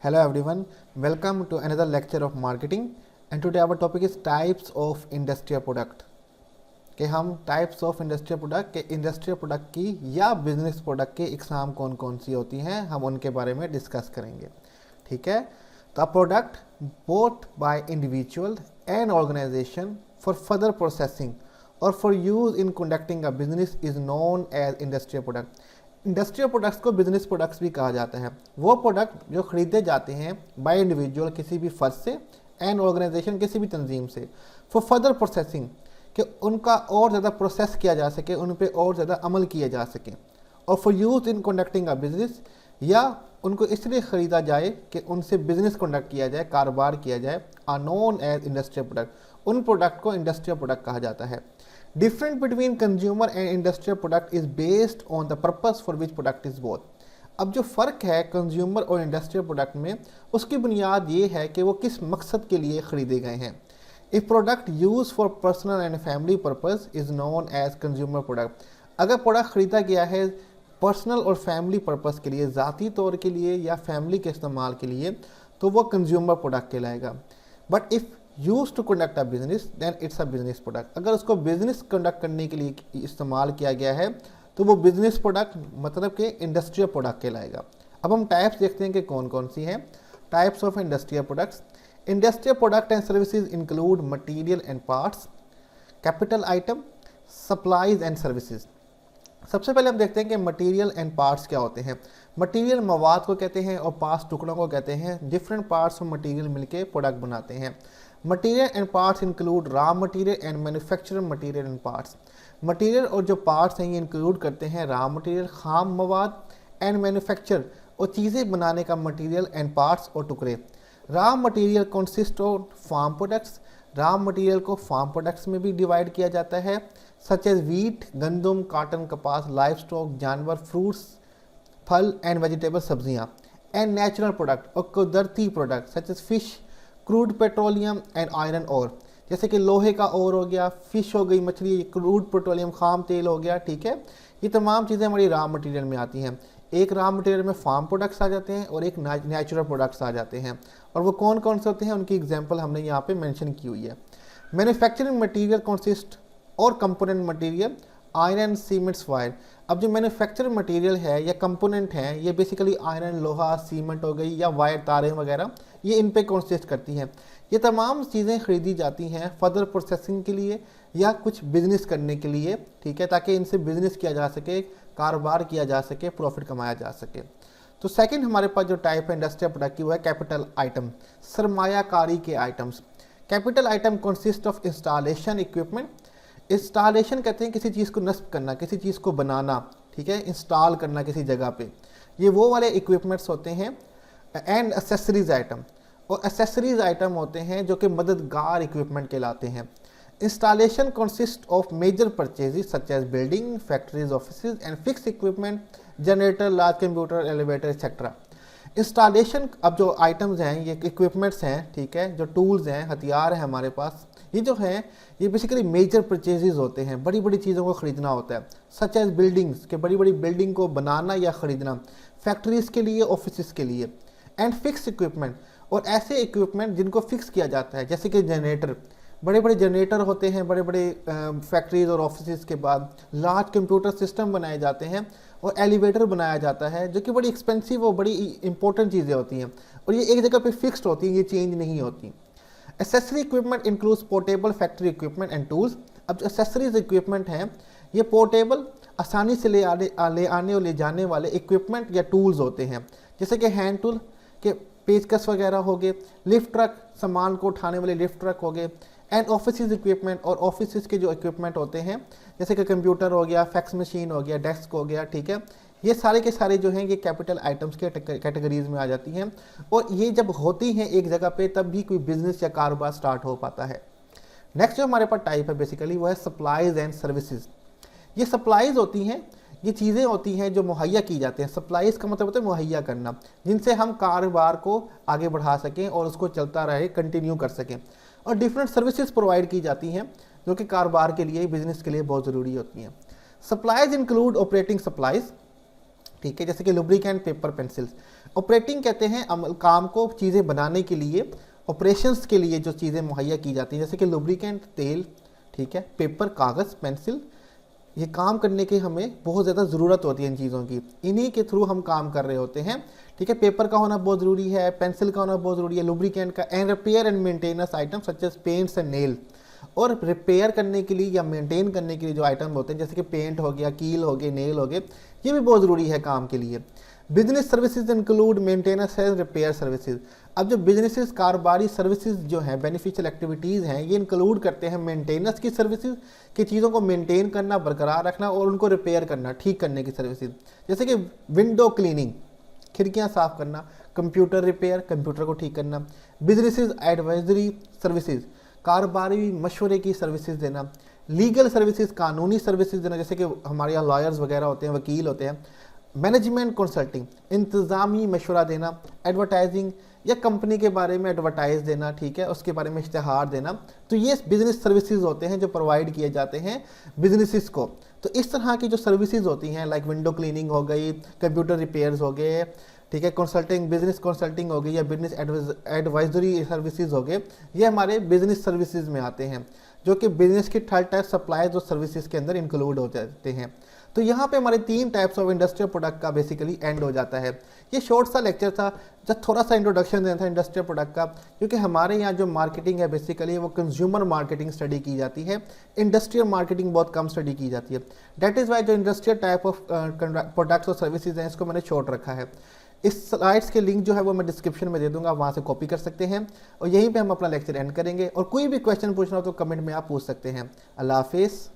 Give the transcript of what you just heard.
Hello everyone, welcome to another lecture of marketing and today our topic is types of industrial product। कि हम types of industrial product के industrial product की या business product के इकसाम कौन कौन सी होती हैं हम उनके बारे में डिस्कस करेंगे। ठीक है, तो a product bought by individual and organisation for further processing और for use in conducting a business is known as industrial product. Industrial products को बिजनेस प्रोडक्ट्स भी कहा जाता है। वो प्रोडक्ट जो खरीदे जाते हैं बाय इंडिविजुअल किसी भी फर्द से एंड ऑर्गेनाइजेशन किसी भी तंजीम से फॉर फर्दर प्रोसेसिंग कि उनका और ज़्यादा प्रोसेस किया जा सके, उन पे और ज़्यादा अमल किया जा सके, और for use in conducting a business या उनको इसलिए ख़रीदा जाए कि उनसे बिजनेस कंडक्ट किया जाए, कारोबार किया जाए, are known as industrial product. उन प्रोडक्ट को इंडस्ट्रियल प्रोडक्ट कहा जाता है। Difference between consumer and industrial product is based on the purpose for which product is both. अब जो फ़र्क है कंज्यूमर और इंडस्ट्रियल प्रोडक्ट में, उसकी बुनियाद ये है कि वो किस मकसद के लिए ख़रीदे गए हैं। A product use for personal and family purpose is known as consumer product. अगर प्रोडक्ट ख़रीदा गया है पर्सनल और फैमिली पर्पस के लिए, ज़ाती तौर के लिए या फैमिली के इस्तेमाल के लिए, तो वो कंज्यूमर प्रोडक्ट कहलाएगा। But if use to conduct a business then it's a business product. अगर उसको बिजनेस कंडक्ट करने के लिए इस्तेमाल किया गया है तो वो बिजनेस प्रोडक्ट मतलब कि इंडस्ट्रियल प्रोडक्ट कहलाएगा। अब हम टाइप्स देखते हैं कि कौन कौन सी हैं। Types of industrial products. Industrial product and services include material and parts, capital item, supplies and services. सबसे पहले हम देखते हैं कि मटेरियल एंड पार्ट्स क्या होते हैं। मटेरियल मवाद को कहते हैं और पार्ट्स टुकड़ों को कहते हैं। डिफरेंट पार्ट्स और मटेरियल मिलके प्रोडक्ट बनाते हैं। Material and parts include raw material and manufacture material and parts. Material और जो पार्ट्स हैं ये इंक्लूड करते हैं रॉ मटेरियल खाम मवाद एंड मैन्युफैक्चर और चीज़ें बनाने का मटेरियल एंड पार्ट्स और टुकड़े। Raw material consist of farm products. Raw material को फार्म प्रोडक्ट्स में भी डिवाइड किया जाता है, सच एज वीट, गंदम, कॉटन, कपास, लाइव स्टॉक, जानवर, फ्रूट्स, फल एंड वेजिटेबल, सब्जियाँ। एंड नेचुरल प्रोडक्ट और कुदरती product such as fish, crude petroleum and iron ore, जैसे कि लोहे का ओर हो गया, फिश हो गई मछली, क्रूड पेट्रोलियम खाम तेल हो गया। ठीक है, ये तमाम चीज़ें हमारी रॉ मटेरियल में आती हैं। एक रॉ मटेरियल में फार्म प्रोडक्ट्स आ जाते हैं और एक नेचुरल प्रोडक्ट्स आ जाते हैं, और वो कौन कौन से होते हैं उनकी एग्जांपल हमने यहाँ पे मेंशन की हुई है। मैन्युफैक्चरिंग मटेरियल कंसिस्ट और component material iron, cements, wire. अब जो मैन्युफैक्चर मटेरियल है या कंपोनेंट हैं ये बेसिकली आयरन, लोहा, सीमेंट हो गई या वायर, तारें वगैरह, ये इन पे कंसिस्ट करती हैं। ये तमाम चीज़ें खरीदी जाती हैं फर्दर प्रोसेसिंग के लिए या कुछ बिजनेस करने के लिए। ठीक है, ताकि इनसे बिजनेस किया जा सके, कारोबार किया जा सके, प्रॉफिट कमाया जा सके। तो सेकंड हमारे पास जो टाइप है इंडस्ट्रियल प्रोडक्ट की वो है कैपिटल आइटम, सरमायाकारी के items. Capital item consist of installation equipment. Installation कहते हैं किसी चीज़ को नस्ब करना, किसी चीज़ को बनाना। ठीक है, इंस्टॉल करना किसी जगह पे, ये वो वाले इक्विपमेंट्स होते हैं। एंड एसेसरीज आइटम, और एसेसरीज आइटम होते हैं जो कि मददगार इक्विपमेंट कहलाते हैं। Installation consist of major purchases such as building, factories, offices and fix equipment, generator, large computer, elevator etcetera. Installation, अब जो आइटम्स हैं ये इक्विपमेंट्स हैं, ठीक है, जो टूल्स हैं, हथियार हैं हमारे पास, ये जो हैं ये बेसिकली मेजर परचेजेस होते हैं, बड़ी बड़ी चीज़ों को ख़रीदना होता है। सच एज बिल्डिंग्स, के बड़ी बड़ी बिल्डिंग को बनाना या ख़रीदना, फैक्ट्रीज़ के लिए, ऑफिस के लिए। एंड फिक्स इक्विपमेंट, और ऐसे इक्विपमेंट जिनको फिक्स किया जाता है, जैसे कि जनरेटर, बड़े बड़े जनरेटर होते हैं बड़े बड़े फैक्ट्रीज और ऑफिस के बाद। लार्ज कंप्यूटर सिस्टम बनाए जाते हैं और एलिवेटर बनाया जाता है जो कि बड़ी एक्सपेंसिव और बड़ी इंपॉर्टेंट चीज़ें होती हैं, और ये एक जगह पे फिक्स्ड होती हैं, ये चेंज नहीं होती। Accessory equipment includes portable factory equipment and tools. अब जो एसेसरीज इक्विपमेंट हैं ये पोर्टेबल, आसानी से ले आने और ले जाने वाले इक्विपमेंट या टूल्स होते हैं, जैसे कि हैंड टूल के पेचकस वगैरह हो गए, लिफ्ट ट्रक, सामान को उठाने वाले लिफ्ट ट्रक हो गए। एंड ऑफिस इक्विपमेंट, और ऑफिस के जो इक्विपमेंट होते हैं जैसे कि कंप्यूटर हो गया, फैक्स मशीन हो गया, डेस्क हो गया। ठीक है, ये सारे के सारे जो हैं ये कैपिटल आइटम्स के कैटेगरीज में आ जाती हैं, और ये जब होती हैं एक जगह पे तब भी कोई बिजनेस या कारोबार स्टार्ट हो पाता है। नेक्स्ट जो हमारे पास टाइप है बेसिकली वो है सप्लाईज एंड सर्विसेज। ये सप्लाईज होती हैं, ये चीज़ें होती हैं जो मुहैया की जाती हैं। सप्लाईज का मतलब होता है मुहैया करना, जिनसे हम कारोबार को आगे बढ़ा सकें और उसको चलता रहे, कंटिन्यू कर सकें। और डिफरेंट सर्विसेज प्रोवाइड की जाती हैं जो कि कारोबार के लिए, बिजनेस के लिए बहुत ज़रूरी होती हैं। सप्लाईज इंक्लूड ऑपरेटिंग सप्लाईज, ठीक है, जैसे कि लुब्रिकेंट, पेपर, पेंसिल्स। ऑपरेटिंग कहते हैं काम को, चीज़ें बनाने के लिए, ऑपरेशंस के लिए जो चीज़ें मुहैया की जाती हैं, जैसे कि लुब्रिकेंट तेल, ठीक है, पेपर कागज़, पेंसिल, ये काम करने की हमें बहुत ज़्यादा ज़रूरत होती है इन चीज़ों की, इन्हीं के थ्रू हम काम कर रहे होते हैं, ठीक है। पेपर का होना बहुत ज़रूरी है, पेंसिल का होना बहुत ज़रूरी है, लुब्रिकेंट का, and repair and maintenance item such as paints and nail. और रिपेयर करने के लिए या मेंटेन करने के लिए जो आइटम होते हैं, जैसे कि पेंट हो गया, कील हो गए, नेल हो गए, ये भी बहुत ज़रूरी है काम के लिए। Business services include maintenance and repair services. अब जो बिजनेसेस, कारोबारी सर्विसेज जो हैं, बेनिफिशियल एक्टिविटीज़ हैं, ये इंक्लूड करते हैं मेंटेनेंस की सर्विसेज, कि चीज़ों को मेंटेन करना, बरकरार रखना और उनको रिपेयर करना, ठीक करने की सर्विसेज, जैसे कि विंडो क्लीनिंग, खिड़कियां साफ करना, कंप्यूटर रिपेयर, कंप्यूटर को ठीक करना, बिजनेसेस एडवाइजरी सर्विसेज, कारोबारी मशवरे की सर्विसेज देना, लीगल सर्विसेज, कानूनी सर्विसेज देना, जैसे कि हमारे यहाँ लॉयर्स वगैरह होते हैं, वकील होते हैं, मैनेजमेंट कंसल्टिंग, इंतज़ामी मशवरा देना, एडवर्टाइजिंग या कंपनी के बारे में एडवर्टाइज देना, ठीक है, उसके बारे में इश्तिहार देना। तो ये बिजनेस सर्विसेज होते हैं जो प्रोवाइड किए जाते हैं बिजनेसिस को। तो इस तरह की जो सर्विसेज होती हैं, लाइक विंडो क्लीनिंग हो गई, कंप्यूटर रिपेयर्स हो गए, ठीक है, कंसल्टिंग, बिजनेस कंसल्टिंग हो गई या बिजनेस एडवाइजरी सर्विसेज हो गए, ये हमारे बिजनेस सर्विसेज में आते हैं, जो कि बिजनेस की थर्ड टाइप सप्लाई जो सर्विसेज के अंदर इंक्लूड हो जाते हैं। तो यहाँ पे हमारे 3 टाइप्स ऑफ इंडस्ट्रियल प्रोडक्ट का बेसिकली एंड हो जाता है। ये शॉर्ट सा लेक्चर था, जब थोड़ा सा इंट्रोडक्शन देना था इंडस्ट्रियल प्रोडक्ट का, क्योंकि हमारे यहाँ जो मार्केटिंग है बेसिकली वो कंज्यूमर मार्केटिंग स्टडी की जाती है, इंडस्ट्रियल मार्केटिंग बहुत कम स्टडी की जाती है। दैट इज़ वाई जो इंडस्ट्रियल टाइप ऑफ प्रोडक्ट्स और सर्विसेज हैं, इसको मैंने शॉर्ट रखा है। इस स्लाइड्स के लिंक जो है वो मैं डिस्क्रिप्शन में दे दूंगा, वहाँ से कॉपी कर सकते हैं, और यहीं पे हम अपना लेक्चर एंड करेंगे। और कोई भी क्वेश्चन पूछना हो तो कमेंट में आप पूछ सकते हैं। अल्लाह हाफिज़।